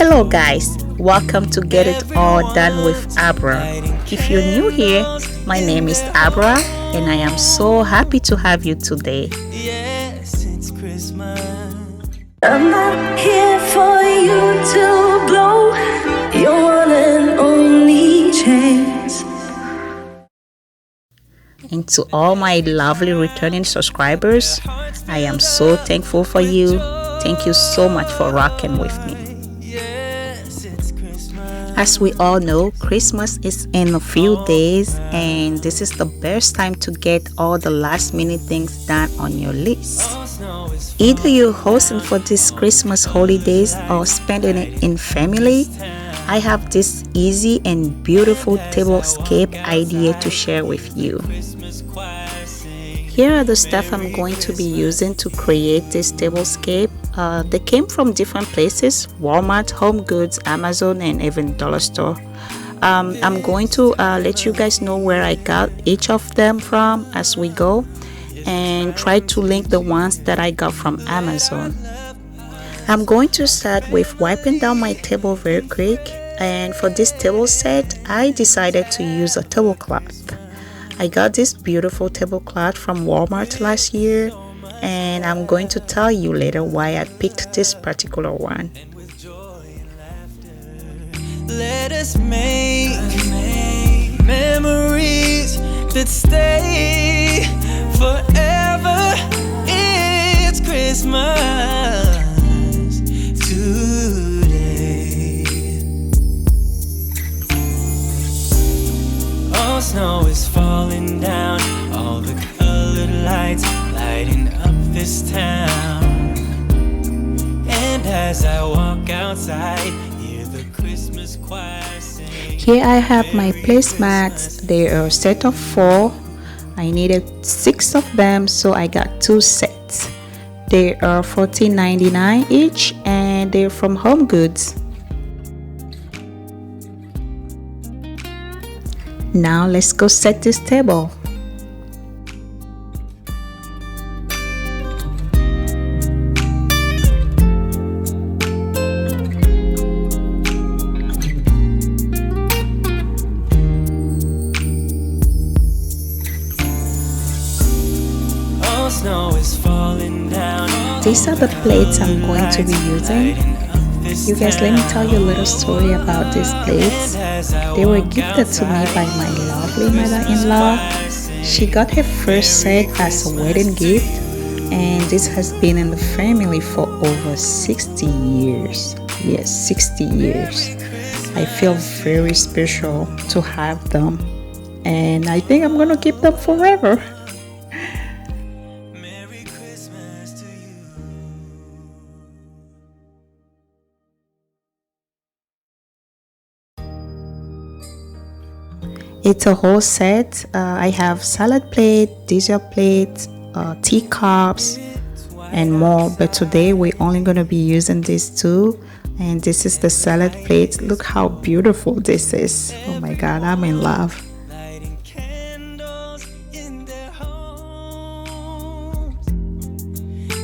Hello guys, welcome to Get It All Done with Abra. If you're new here, my name is Abra and I am so happy to have you today. Yes, it's Christmas. I'm not here for you to blow your one and only chance. And to all my lovely returning subscribers, I am so thankful for you. Thank you so much for rocking with me. As we all know, Christmas is in a few days and this is the best time to get all the last minute things done on your list. Either you're hosting for these Christmas holidays or spending it in family, I have this easy and beautiful tablescape idea to share with you. Here are the stuff I'm going to be using to create this tablescape. They came from different places: Walmart, Home Goods, Amazon, and even Dollar Store. I'm going to let you guys know where I got each of them from as we go, and try to link the ones that I got from Amazon. I'm going to start with wiping down my table very quick, and for this table set I decided to use a tablecloth. I got this beautiful tablecloth from Walmart last year, and I'm going to tell you later why I picked this particular one. Let us make memories that stay forever. It's Christmas today. All snow is falling down, all the colored lights lighting up this town. And as I walk outside, hear the Christmas choir sing. Here I have my placemats. They are a set of 4. I needed 6 of them, so I got 2 sets. They are $14.99 each and they're from Home Goods. Now let's go set this table. These are the plates I'm going to be using. You guys, let me tell you a little story about these plates. They were gifted to me by my lovely mother-in-law. She got her first set as a wedding gift, and this has been in the family for over 60 years. Yes, 60 years. I feel very special to have them, and I think I'm gonna keep them forever. It's a whole set. I have salad plate, dessert plate, teacups, and more. But today we're only going to be using these 2. And this is the salad plate. Look how beautiful this is. Oh my God, I'm in love.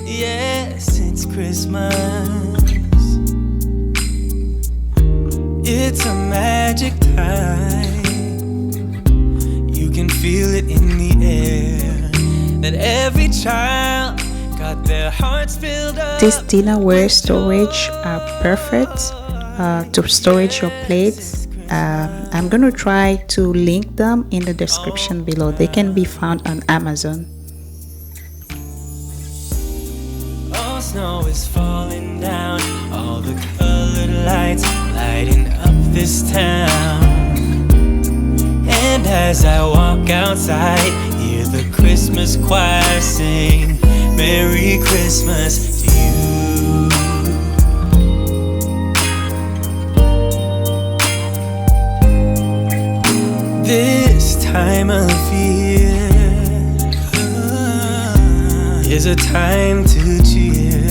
Yes, it's Christmas. It's a magic time. You can feel it in the air, that every child got their hearts filled up. This dinnerware storage are perfect to storage your plates. I'm gonna try to link them in the description below. They can be found on Amazon. All snow is falling down, all the colored lights lighting up this town. And as I walk outside, hear the Christmas choir sing, Merry Christmas to you. This time of year is a time to cheer.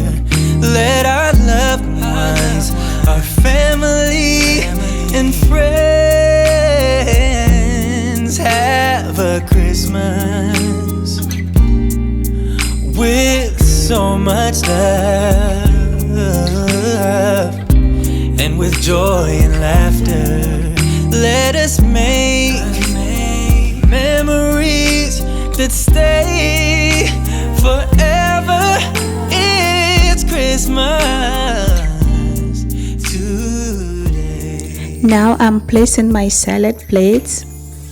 Let our loved ones, our family and friends have a Christmas with so much love. And with joy and laughter, let us make memories that stay forever. It's Christmas today. Now I'm placing my salad plates.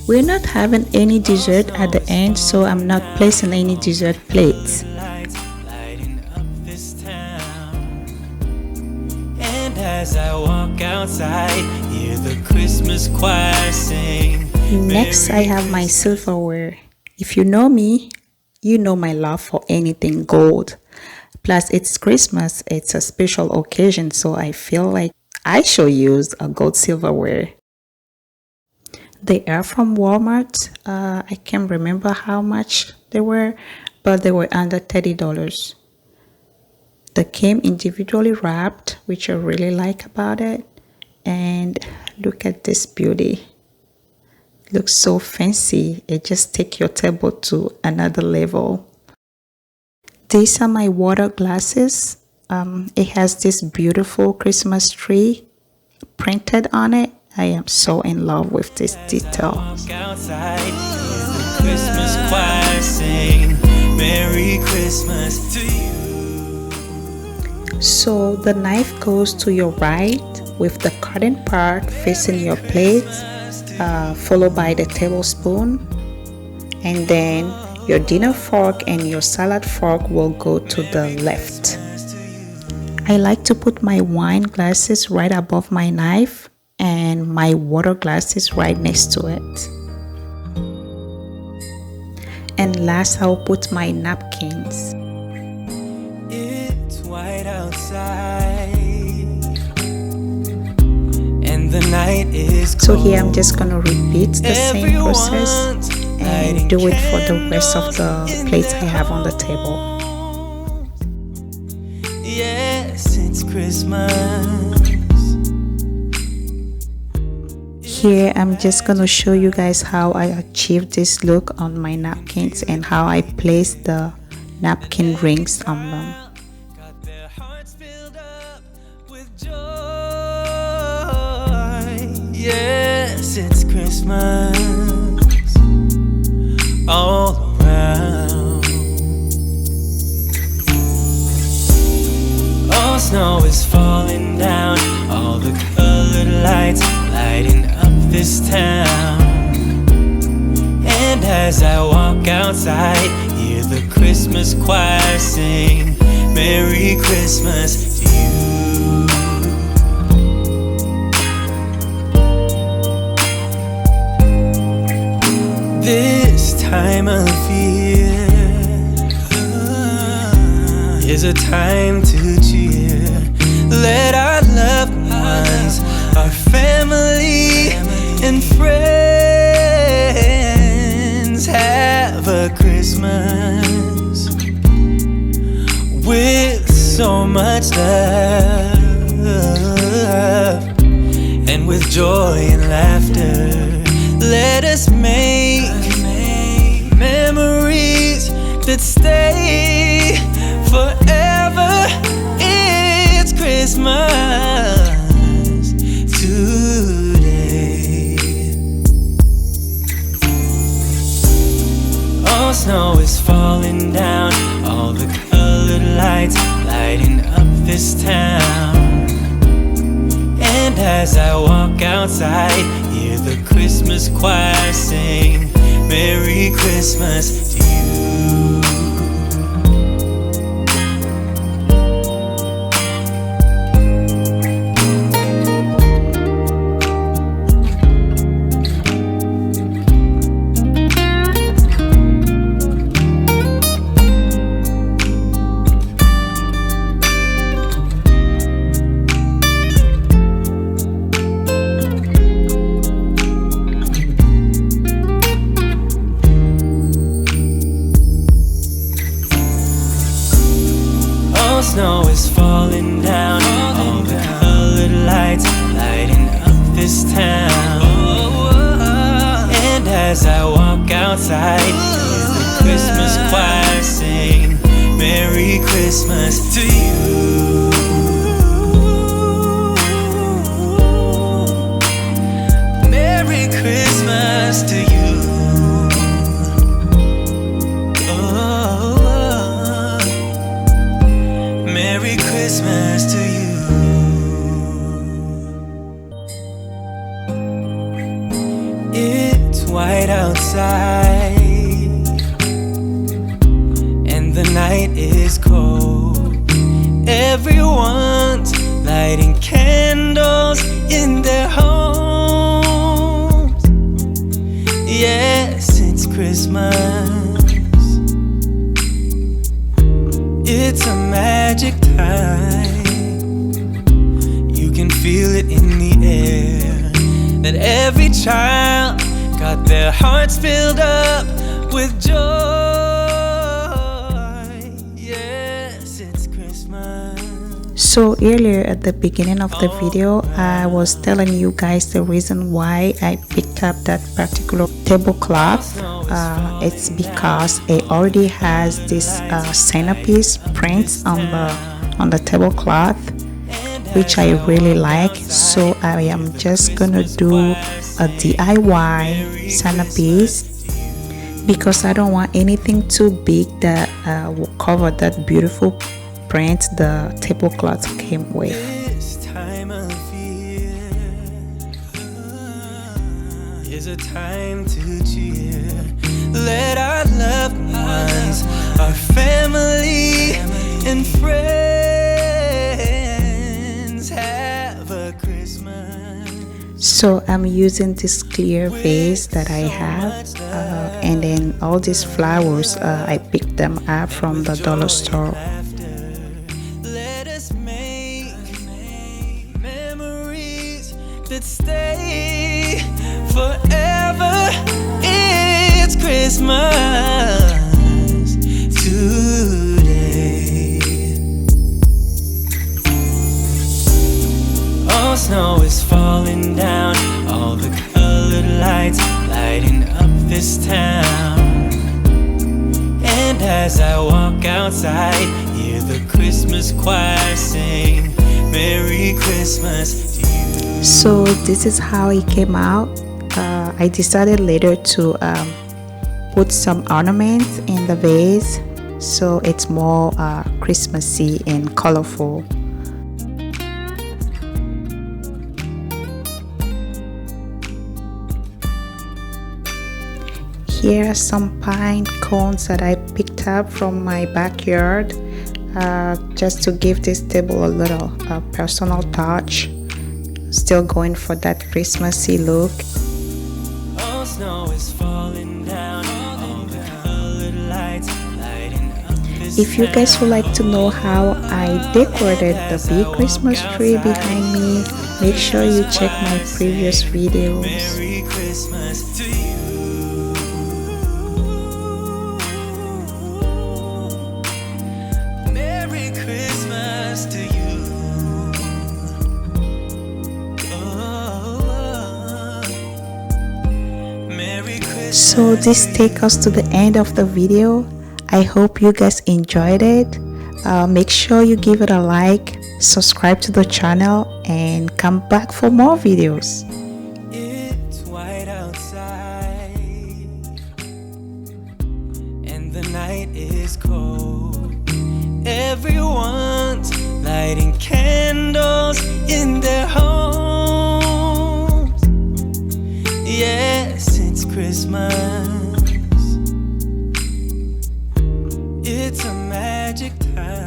We're not having any dessert at the end, so I'm not placing any dessert plates. Lighting up this town. And as I walk outside, hear the Christmas choir sing. Next, I have my silverware. If you know me, you know my love for anything gold. Plus, it's Christmas, it's a special occasion, so I feel like I should use a gold silverware. They are from Walmart. I can't remember how much they were, but they were under $30. They came individually wrapped, which I really like about it. And look at this beauty. Looks so fancy. It just takes your table to another level. These are my water glasses. It has this beautiful Christmas tree printed on it. I am so in love with this detail. Outside, the Christmas choir sing, Merry Christmas to you. So the knife goes to your right with the cutting part facing your plate, followed by the tablespoon, and then your dinner fork and your salad fork will go to the left. I like to put my wine glasses right above my knife and my water glasses right next to it. And last, I'll put my napkins. It's white outside, and the night is cold. So here I'm just gonna repeat the same process and do it for the rest of the plates I have on the table. Yes, it's Christmas. Here I'm just gonna show you guys how I achieved this look on my napkins and how I placed the napkin rings on them. Got their hearts filled up with joy. Yes, it's Christmas all around. All snow is falling down, all the colored lights lighting up this town. And as I walk outside, hear the Christmas choir sing, Merry Christmas to you. This time of year is a time to cheer. Let our loved ones, our family and friends have a Christmas with so much love. And with joy and laughter, let us make memories that stay forever. It's Christmas today. All snow is falling down, all the colored lights lighting up this town. And as I walk outside, hear the Christmas choir sing, Merry Christmas to you. Snow is falling down, all the colored lights lighting up this town. And as I walk outside, hear the Christmas choir sing, Merry Christmas to you. white outside, and the night is cold. Everyone's lighting candles in their homes. Yes, it's Christmas. It's a magic time. You can feel it in the air, that every child got their hearts filled up with joy. Yes, it's Christmas. So earlier at the beginning of the video, I was telling you guys the reason why I picked up that particular tablecloth. It's because it already has this centerpiece prints on the tablecloth, which I really like. So I am just gonna do a DIY centerpiece because I don't want anything too big that will cover that beautiful print the tablecloth came with. This time of year is a time to cheer. Let our loved ones, our family and friends have a Christmas. So I'm using this clear vase that I have, and then all these flowers, I picked them up from the dollar store. Let us make memories that stay forever. It's Christmas today. All snow is falling down, all the colored lights lighting up this town. And as I walk outside, hear the Christmas choir sing Merry Christmas to you. So this is how it came out. I decided later to put some ornaments in the vase so it's more Christmassy and colorful. Here are some pine cones that I picked up from my backyard, just to give this table a little personal touch. Still going for that Christmassy look. All snow is falling down, all the colored lights lighting up this If you guys would like to know how I decorated the big Christmas tree behind me, make sure you check my previous videos. Merry Christmas to you. Merry Christmas to you. Merry Christmas. So this takes us to the end of the video. I hope you guys enjoyed it. Make sure you give it a like, subscribe to the channel, and come back for more videos. It's white outside, and the night is cold. Everyone's lighting candles in their homes. Yes, it's Christmas. It's a magic time.